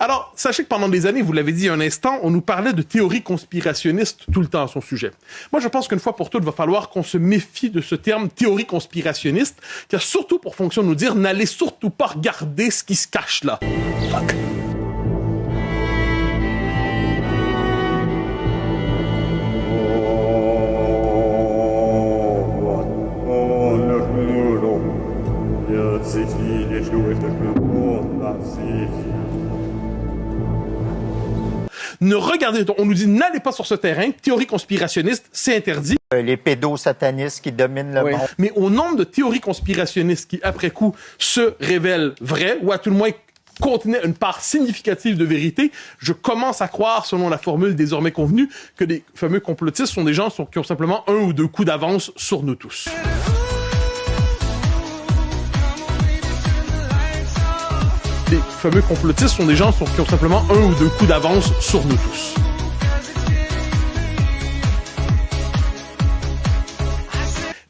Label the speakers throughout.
Speaker 1: Alors, sachez que pendant des années, vous l'avez dit un instant, on nous parlait de théories conspirationnistes tout le temps à son sujet. Moi, je pense qu'une fois pour toutes, il va falloir qu'on se méfie de ce terme théorie conspirationniste, qui a surtout pour fonction de nous dire n'allez surtout pas regarder ce qui se cache là. Ne regardez, on nous dit n'allez pas sur ce terrain, théorie conspirationniste, c'est interdit.
Speaker 2: Les pédosatanistes qui dominent le monde.
Speaker 1: Mais au nombre de théories conspirationnistes qui, après coup, se révèlent vraies, ou à tout le moins contenaient une part significative de vérité, je commence à croire, selon la formule désormais convenue, que les fameux complotistes sont des gens qui ont simplement 1 ou 2 coups d'avance sur nous tous. Les fameux complotistes sont des gens qui ont simplement 1 ou 2 coups d'avance sur nous tous.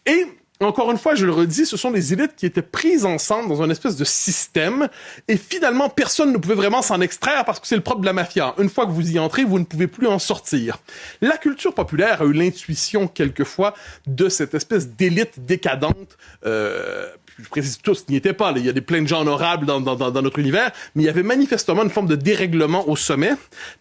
Speaker 1: Et, encore une fois, je le redis, ce sont des élites qui étaient prises ensemble dans une espèce de système et finalement, personne ne pouvait vraiment s'en extraire parce que c'est le propre de la mafia. Une fois que vous y entrez, vous ne pouvez plus en sortir. La culture populaire a eu l'intuition, quelquefois, de cette espèce d'élite décadente, je précise tous n'y étaient pas, là. Il y a plein de gens honorables dans notre univers, mais il y avait manifestement une forme de dérèglement au sommet.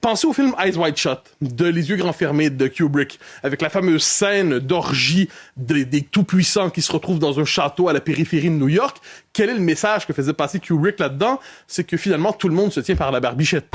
Speaker 1: Pensez au film Eyes Wide Shut, de Les yeux grands fermés de Kubrick, avec la fameuse scène d'orgie des tout-puissants qui se retrouvent dans un château à la périphérie de New York. Quel est le message que faisait passer Kubrick là-dedans? C'est que finalement, tout le monde se tient par la barbichette.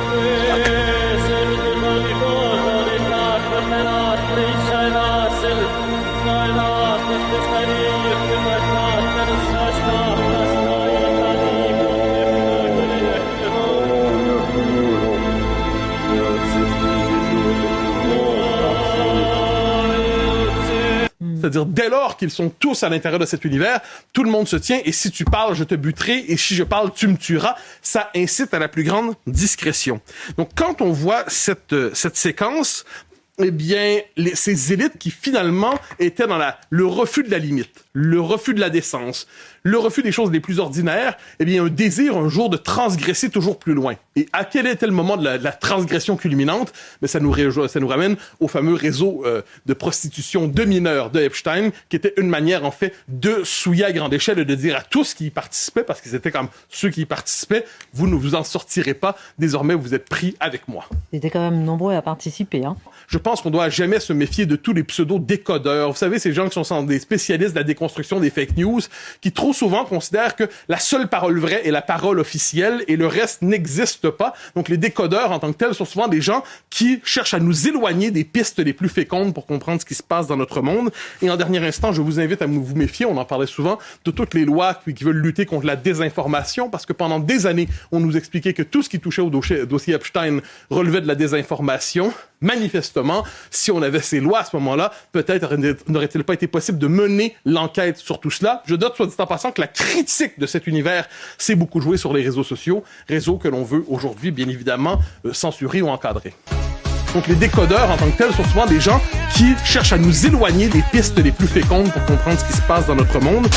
Speaker 1: C'est-à-dire, dès lors qu'ils sont tous à l'intérieur de cet univers, tout le monde se tient, et si tu parles, je te buterai, et si je parle, tu me tueras. Ça incite à la plus grande discrétion. Donc, quand on voit cette séquence, eh bien, ces élites qui, finalement, étaient dans le refus de la limite, le refus de la décence, le refus des choses les plus ordinaires, eh bien, un désir, un jour, de transgresser toujours plus loin. Et à quel était le moment de la transgression culminante? Mais ça nous ramène au fameux réseau de prostitution de mineurs de Epstein, qui était une manière, en fait, de souiller à grande échelle et de dire à tous qui y participaient, parce qu'ils étaient comme ceux qui y participaient, vous ne vous en sortirez pas, désormais, vous êtes pris avec moi.
Speaker 3: Ils étaient quand même nombreux à participer, hein.
Speaker 1: Je pense qu'on doit jamais se méfier de tous les pseudo-décodeurs. Vous savez, ces gens qui sont des spécialistes de la déconstruction des fake news, qui trop souvent considèrent que la seule parole vraie est la parole officielle et le reste n'existe pas. Donc les décodeurs en tant que tels sont souvent des gens qui cherchent à nous éloigner des pistes les plus fécondes pour comprendre ce qui se passe dans notre monde. Et en dernier instant, je vous invite à vous méfier, on en parlait souvent, de toutes les lois qui veulent lutter contre la désinformation, parce que pendant des années, on nous expliquait que tout ce qui touchait au dossier Epstein relevait de la désinformation. Manifestement, si on avait ces lois à ce moment-là, peut-être n'aurait-il pas été possible de mener l'enquête sur tout cela. Je note, soit dit en passant, que la critique de cet univers s'est beaucoup jouée sur les réseaux sociaux, réseaux que l'on veut aujourd'hui, bien évidemment, censurer ou encadrer. Donc les décodeurs, en tant que tels, sont souvent des gens qui cherchent à nous éloigner des pistes les plus fécondes pour comprendre ce qui se passe dans notre monde.